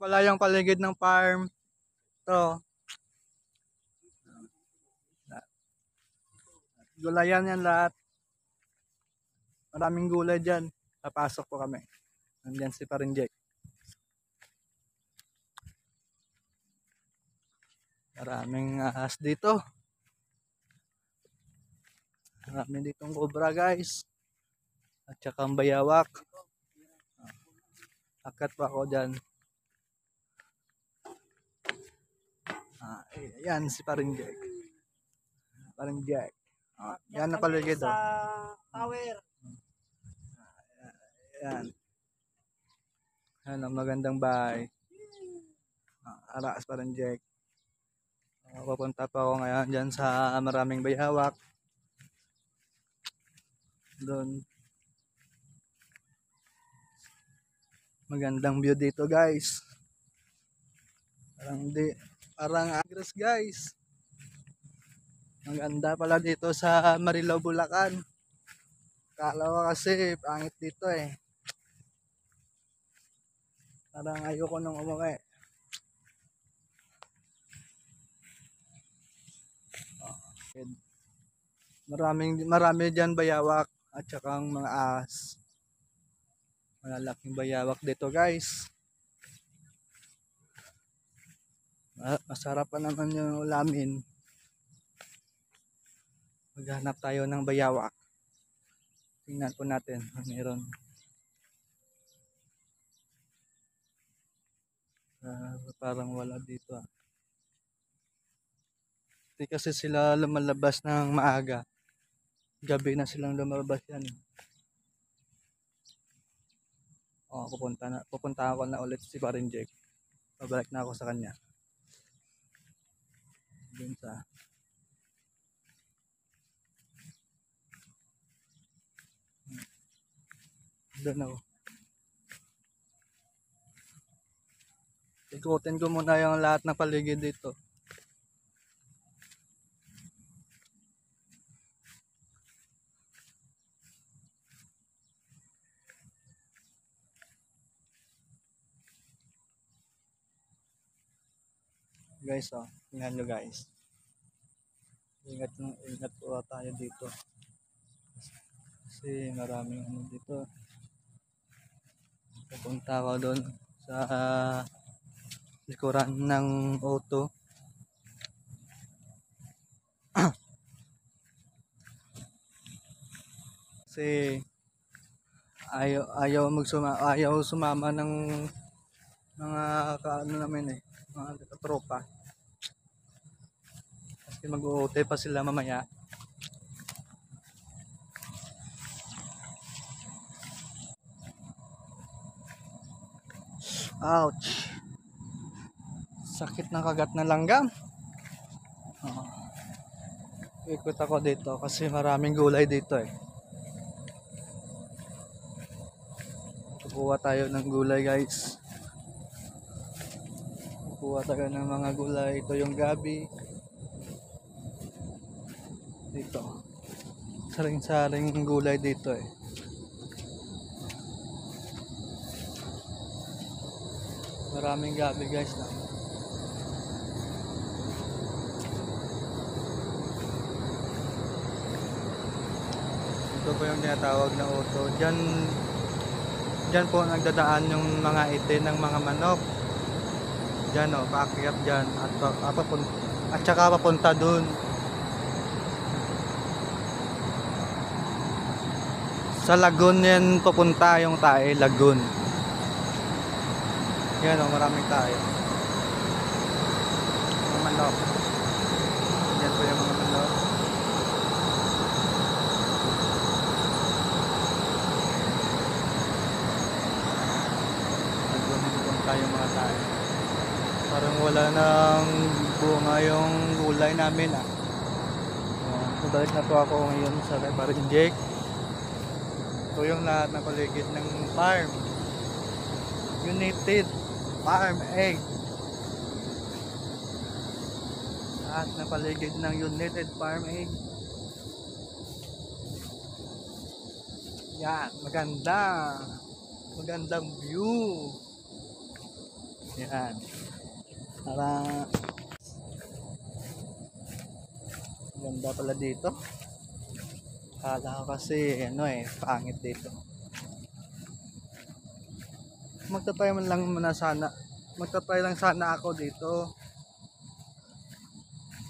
pala yung paligid ng farm. To. Gulayan yan lahat. Maraming gulay dyan. Papasok po kami. Nandyan si Parinjek. Maraming ahas dito. Maraming ditong cobra guys. At saka ang bayawak. Akat pa ako dyan. Ayan si Parinjek. Parinjek. Yan na paligid. Sa tower. Ayan. Ayan ang magandang bahay. Aras Parinjek. Papunta pa ako ngayon dyan sa maraming bayawak. Doon. Magandang view dito guys. Parang agres guys. Maganda pala dito sa Marilao, Bulacan. Kala ko kasi pangit dito eh. Parang ayoko nung umuwi. Marami dyan bayawak at saka mga ahas. Malalaking bayawak dito guys. Masarap pa naman yung ulamin. Maghanap tayo ng bayawak. Tingnan po natin. Meron. Parang wala dito ah. Hindi kasi sila lumalabas ng maaga. Gabi na silang lumabas yan. Pupunta ako na ulit si Parinjek. Pabalik na ako sa kanya. Dun sa doon ako. Ikutin ko muna yung lahat ng paligid dito. Guys, tingnan nyo guys. Ingat po tayo dito. Kasi maraming ano dito. Pupunta ako doon sa likuran ng auto. Kasi ayaw sumama ng mga kaano namin mga tropa. Kasi mag-uuti pa sila mamaya. Ouch! Sakit ng kagat na langgam. Ikot ako dito kasi maraming gulay dito eh. Kukuha tayo ng gulay guys. Kukuha tayo ng mga gulay. Ito yung gabi. Dito. Saring-saring gulay dito eh. Maraming gabi guys na. Ito po yung tinatawag na auto. Diyan po nagdadaan yung mga itin ng mga manok. Diyan paakyat diyan at saka papunta dun. Sa lagoon yan papunta yung tae, lagoon. Yan maraming tayo. Mga manok. Yan po yung mga manok. Papunta yung mga tayo. Parang wala nang bunga yung gulay namin ah. Balik na to ako ngayon sa Parinjek. Ito yung lahat na paligid ng farm. United Farm Egg. Lahat na paligid ng United Farm Egg. Yan, magandang view. Yan. Para ganda pala dito. Kala ko kasi ano pangit dito. Magtatry man lang muna sana. Magtatry lang sana ako dito.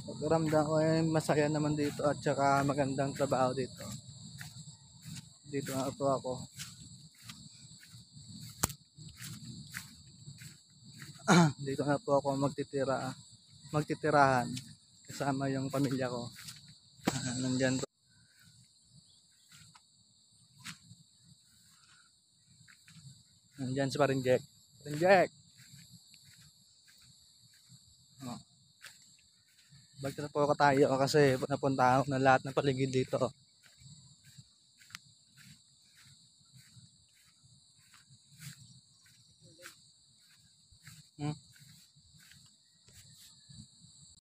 Pakiramdam ko masaya naman dito at saka magandang trabaho dito. Dito nga ito ako. Dito nga po ako magtitirahan kasama yung pamilya ko. Nandyan po. Nandyan si Parinjek. Parinjek! Oh. Balik na po ako tayo kasi napunta ako na lahat ng paligid dito. Hmm?